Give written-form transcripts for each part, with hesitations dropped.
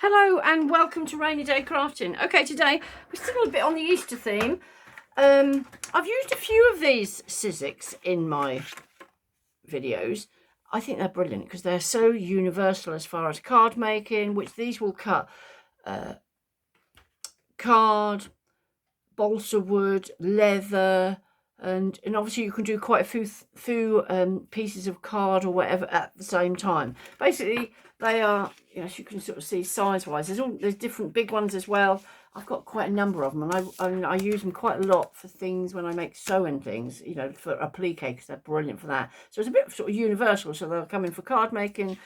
Hello and welcome to Rainy Day Crafting. Okay, today we're still a bit on the Easter theme. I've used a few of these Sizzex in my videos. I think they're brilliant because they're so universal as far as card making, which these will cut card, balsa wood, leather, and obviously you can do quite a few pieces of card or whatever at the same time. Basically, they are, as you can sort of see size wise, there's different big ones as well. I've got quite a number of them, and I use them quite a lot for things when I make sewing things, for applique, because they're brilliant for that. So it's a bit sort of universal, so they'll come in for card making,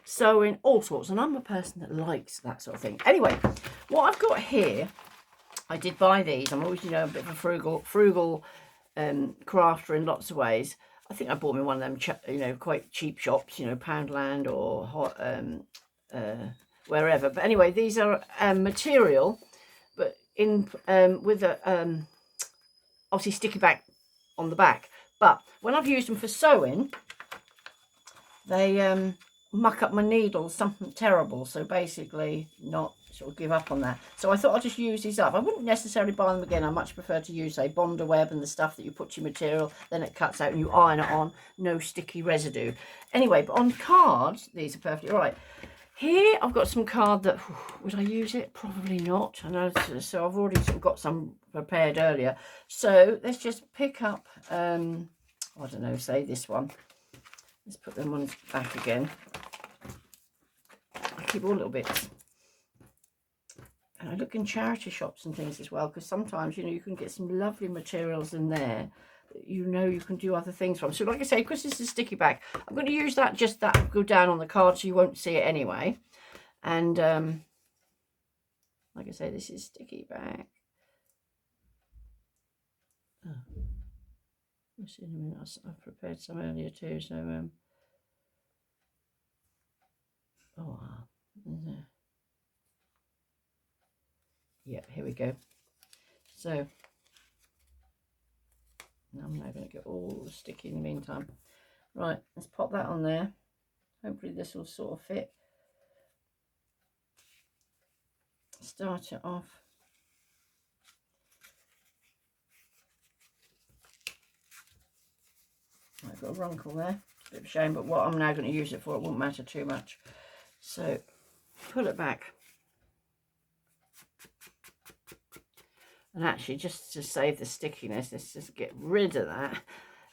sewing, all sorts, and I'm a person that likes that sort of thing. Anyway, what I've got here, I did buy these. I'm always, a bit of a frugal crafter in lots of ways. I think I bought me one of them, quite cheap shops, Poundland or wherever. But anyway, these are material, but in with a obviously sticky back on the back. But when I've used them for sewing, they muck up my needles, something terrible. So basically, not sort of give up on that. So I thought I'd just use these up. I wouldn't necessarily buy them again. I much prefer to use, say, Bonder Web and the stuff that you put your material, then it cuts out and you iron it on. No sticky residue. Anyway, but on cards, these are perfectly all right. Here I've got some card that, would I use it? Probably not. I know, so I've already sort of got some prepared earlier. So let's just pick up, I don't know, say this one. Let's put them on back again. I keep all little bits. And I look in charity shops and things as well, because sometimes, you can get some lovely materials in there that you can do other things from. So like I say, because this is sticky back, I'm going to use that, just that go down on the card so you won't see it anyway. And like I say, this is sticky back. Oh. We'll see in a minute. I've prepared some earlier too, so yeah, here we go. So now I'm now going to get all sticky in the meantime. Right, let's pop that on there. Hopefully this will sort of fit. Start it off. I've got a runkle there. It's a bit of a shame, but what I'm now going to use it for, it won't matter too much. So pull it back. And actually, just to save the stickiness, let's just get rid of that.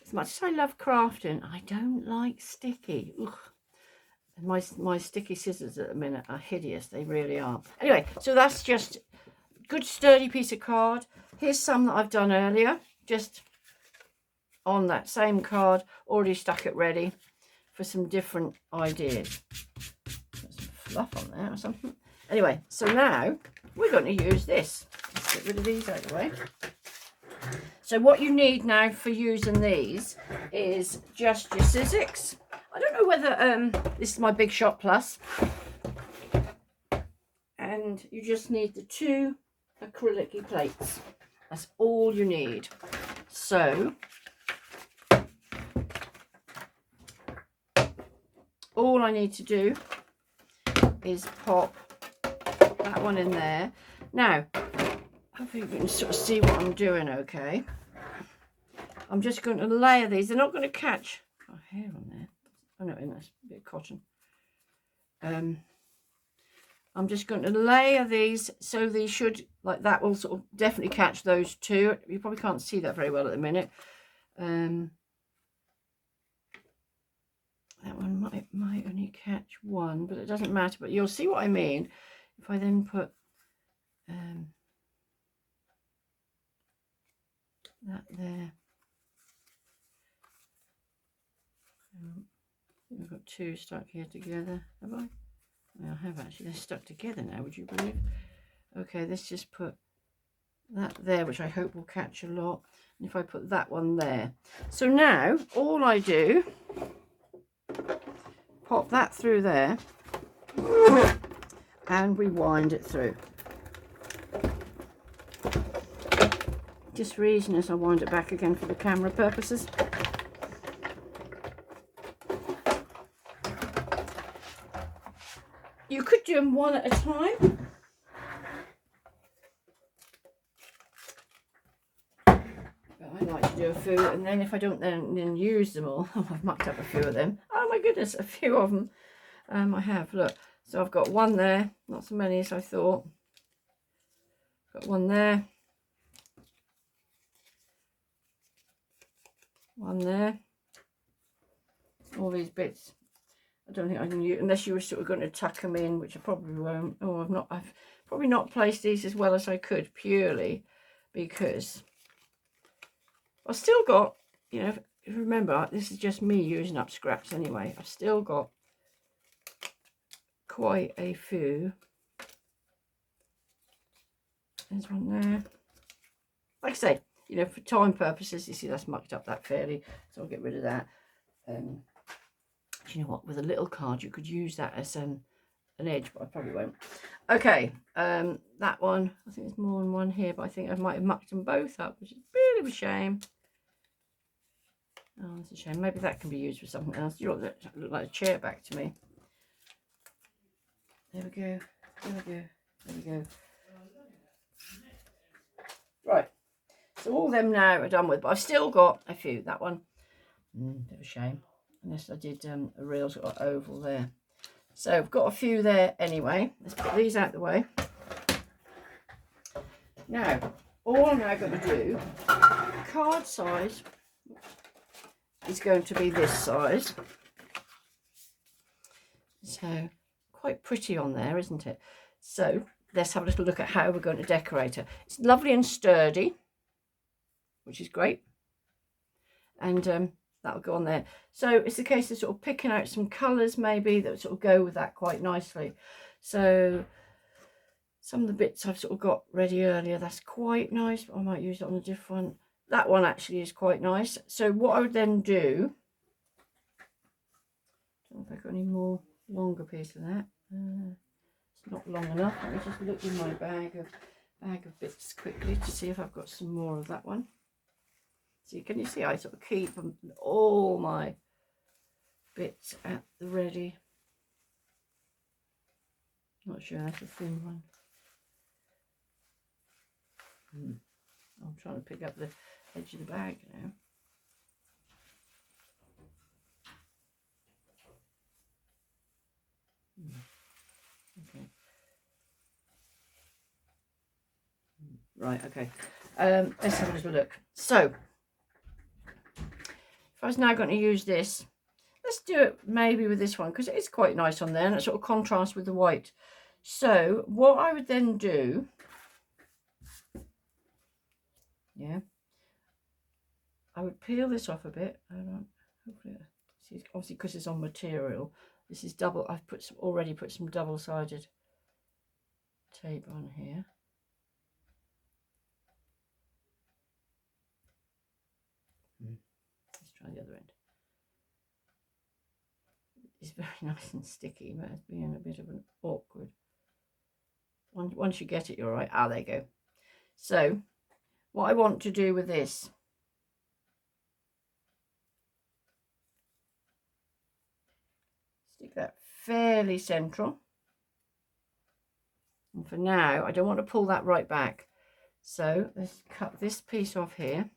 As much as I love crafting, I don't like sticky. Ugh. And my sticky scissors at the minute are hideous. They really are. Anyway, so that's just good sturdy piece of card. Here's some that I've done earlier, just on that same card, already stuck it ready for some different ideas. Got some fluff on there or something. Anyway, so now we're going to use this. Let's get rid of these out of the way. So what you need now for using these is just your Sizzex. I don't know whether this is my Big Shot Plus. And you just need the 2 acrylic plates. That's all you need. So all I need to do is pop that one in there. Now, hopefully you can sort of see what I'm doing okay. I'm just going to layer these. They're not going to catch hair on there. Oh no, that's a bit of cotton. I'm just going to layer these so these should, like that will sort of definitely catch those 2. You probably can't see that very well at the minute. That one might only catch 1, but it doesn't matter. But you'll see what I mean if I then put that there. We've got 2 stuck here together, have I? Well, I have actually. They're stuck together now, would you believe? Okay, let's just put that there, which I hope will catch a lot. And if I put that one there. So now, all I do, pop that through there, and we wind it through. Just for easiness, I wind it back again for the camera purposes. you could do them one at a time. But I like to do a few, and then if I don't then use them all, I've mucked up a few of them. Oh my goodness, a few of them. I have, look. So I've got one there, not so many as I thought. Got one there. One there. All these bits. I don't think I can use, unless you were sort of going to tuck them in, which I probably won't. Oh, I've probably not placed these as well as I could, purely because I've still got, you know, if you remember, this is just me using up scraps anyway. I've still got quite a few. There's one there. Like I say, you know, for time purposes, you see that's mucked up that fairly, so I'll get rid of that. Do you know what? With a little card, you could use that as an edge, but I probably won't. Okay, that one. I think there's more than one here, but I think I might have mucked them both up, which is a bit of a shame. Oh, that's a shame. Maybe that can be used for something else. You look like a chair back to me. There we go. There we go. There we go. Right. So all them now are done with, but I've still got a few. That one, bit of a shame. Unless I did a real sort of oval there. So I've got a few there anyway. Let's put these out the way. Now, all I'm now going to do, card size is going to be this size. So quite pretty on there, isn't it? So let's have a little look at how we're going to decorate it. It's lovely and sturdy, which is great. And that'll go on there. So it's a case of sort of picking out some colours maybe that sort of go with that quite nicely. So some of the bits I've sort of got ready earlier, that's quite nice. I might use it on a different. That one actually is quite nice. So what I would then do, I don't know if I've got any more longer piece of that. It's not long enough. Let me just look in my bag of bits quickly to see if I've got some more of that one. See, can you see I sort of keep all my bits at the ready. Not sure, that's a thin one. I'm trying to pick up the edge of the bag now. Okay. Right, okay. Let's have a little look. So, if I was now going to use this, let's do it maybe with this one, because it is quite nice on there, and it sort of contrasts with the white. So, what I would then do, yeah, I would peel this off a bit. Hopefully, see, obviously because it's on material, this is double. I've already put some double-sided tape on here. Let's try the other end. It's very nice and sticky, but it's being a bit of an awkward. Once you get it, you're all right. Ah, there you go. So, what I want to do with this, stick that fairly central. And for now, I don't want to pull that right back. So let's cut this piece off here,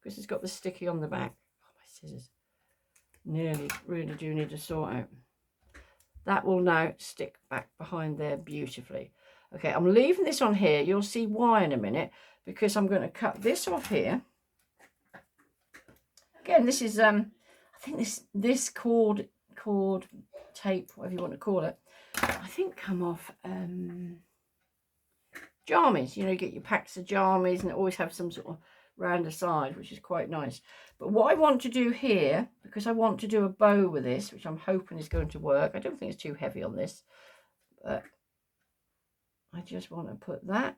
because it's got the sticky on the back. Oh, my scissors. Really do need to sort out. That will now stick back behind there beautifully. Okay, I'm leaving this on here. You'll see why in a minute, because I'm going to cut this off here. Again, this is I think this cord tape, whatever you want to call it, I think come off jammies. You know, you get your packs of jammies and it always have some sort of rounder side, which is quite nice. But what I want to do here, because I want to do a bow with this, which I'm hoping is going to work. I don't think it's too heavy on this, but I just want to put that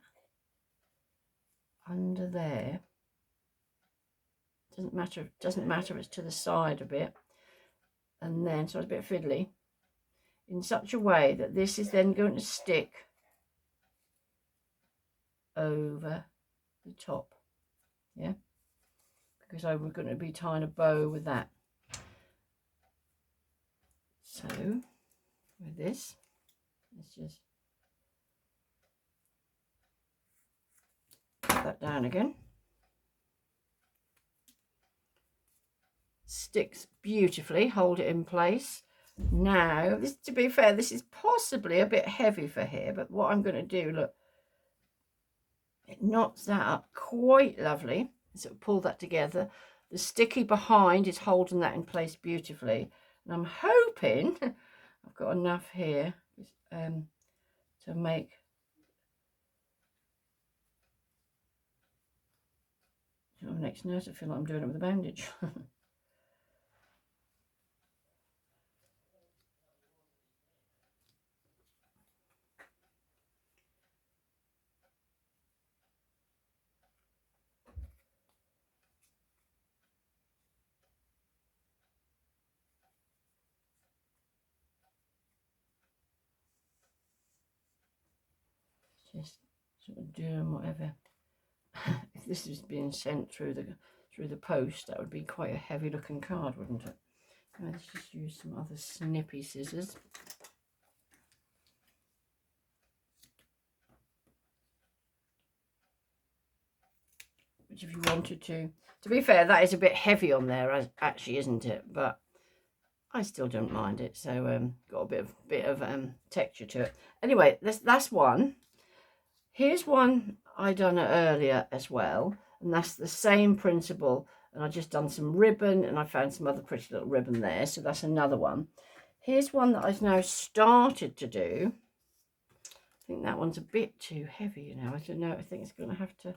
under there. Doesn't matter if it's to the side a bit, and then so it's a bit fiddly, in such a way that this is then going to stick over the top, yeah, because I'm going to be tying a bow with that. So with this, Let's just put that down again. Sticks beautifully, hold it in place. Now, this, to be fair, this is possibly a bit heavy for here, but what I'm going to do, look, it knots that up quite lovely. So pull that together. The sticky behind is holding that in place beautifully. And I'm hoping I've got enough here to make next nurse. I feel like I'm doing it with a bandage. Just sort of doing whatever. If this is being sent through the post, that would be quite a heavy looking card, wouldn't it? Let's just use some other snippy scissors. Which, if you wanted to be fair, that is a bit heavy on there, actually, isn't it? But I still don't mind it. So got a bit of texture to it. Anyway, that's one. Here's one I done earlier as well, and that's the same principle. And I just done some ribbon, and I found some other pretty little ribbon there. So that's another one. Here's one that I've now started to do. I think that one's a bit too heavy, you know. I don't know. I think it's going to have to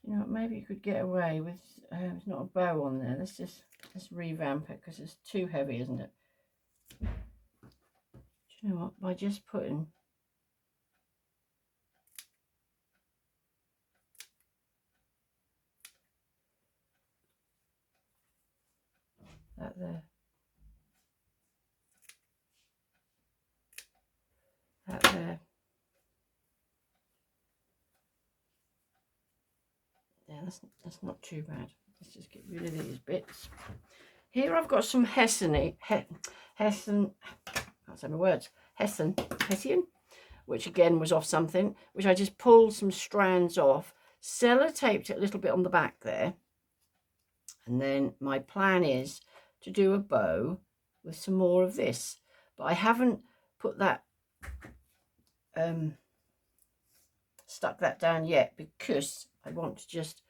you know, maybe you could get away with there's not a bow on there. Let's revamp it, because it's too heavy, isn't it? Do you know what? By just putting that there, that there, yeah, that's not too bad. Let's just get rid of these bits. Here I've got some Hessian, can't say my words, Hessian, which again was off something, which I just pulled some strands off, sellotaped it a little bit on the back there, and then my plan is to do a bow with some more of this, but I haven't put that stuck that down yet, because I want to just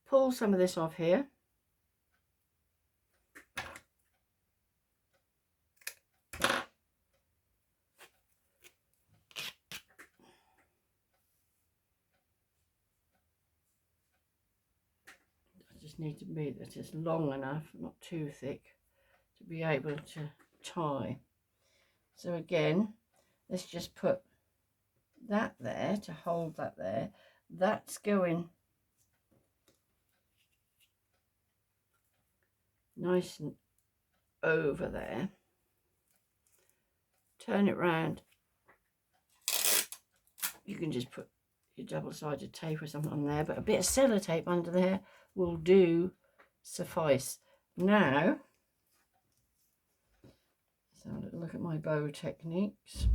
pull some of this off here. Need to be that it's long enough, not too thick, to be able to tie. So again, let's just put that there to hold that there. That's going nice and over there. Turn it round. You can just put your double-sided tape or something on there, but a bit of sellotape under there will do suffice. Now, let's have a little look at my bow techniques.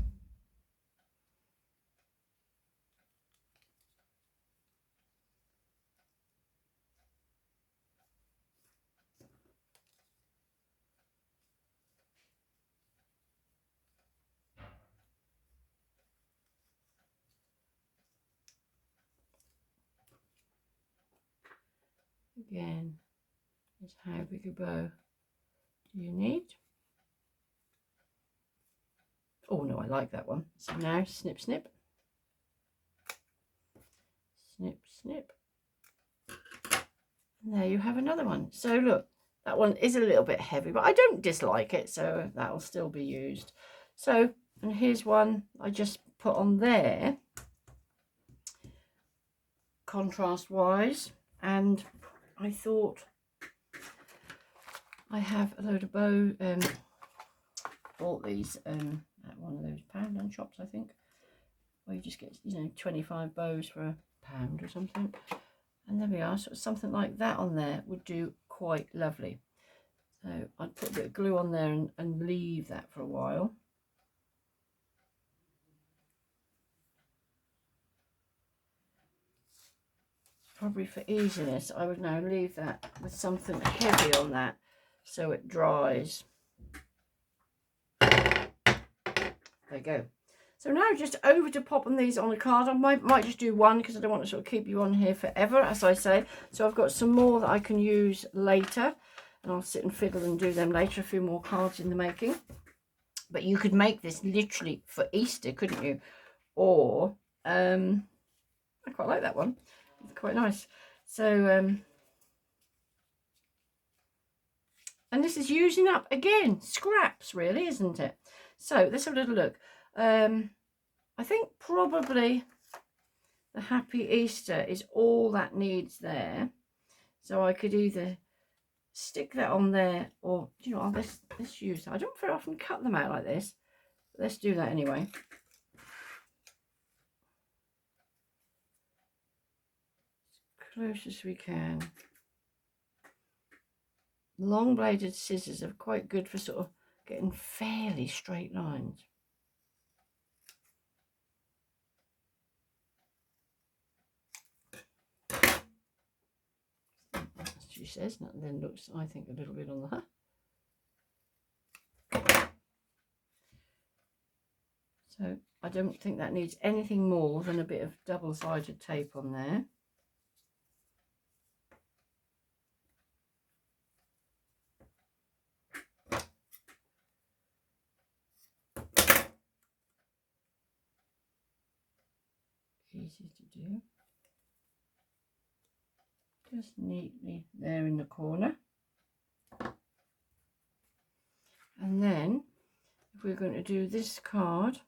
Again, is how big a bow do you need? Oh no, I like that one. So now snip, snip, snip, snip. And there you have another one. So look, that one is a little bit heavy, but I don't dislike it, so that will still be used. So, and here's one I just put on there, contrast wise, and I thought I have a load of bow, bought these at one of those pound shops, I think, where you just get, you know, 25 bows for a pound or something. And there we are, so something like that on there would do quite lovely. So I'd put a bit of glue on there and leave that for a while. Probably for easiness, I would now leave that with something heavy on that so it dries. There you go. So now just over to popping these on a card. I might just do one because I don't want to sort of keep you on here forever, as I say. So I've got some more that I can use later, and I'll sit and fiddle and do them later. A few more cards in the making. But you could make this literally for Easter, couldn't you? Or I quite like that one. It's quite nice. So and this is using up again scraps, really, isn't it? So let's have a little look. I think probably the Happy Easter is all that needs there. So I could either stick that on there, or you know, let's use that. I don't very often cut them out like this, but let's do that anyway. As close as we can. Long bladed scissors are quite good for sort of getting fairly straight lines. As she says, that then looks, I think, a little bit on the So I don't think that needs anything more than a bit of double-sided tape on there. Easy to do. Just neatly there in the corner. And then if we're going to do this card,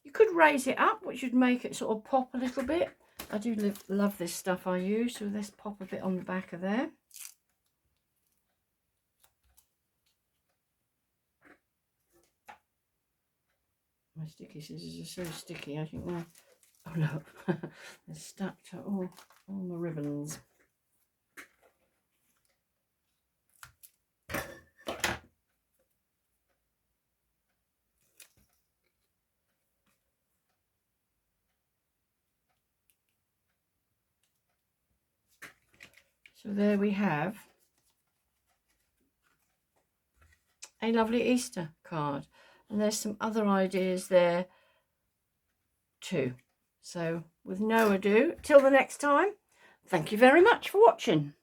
you could raise it up, which would make it sort of pop a little bit. I do love this stuff I use, so let's pop a bit on the back of there. My sticky scissors are so sticky, I think they're, oh look, they're stuck to all my ribbons. So there we have a lovely Easter card. And there's some other ideas there too. So with no ado, till the next time, thank you very much for watching.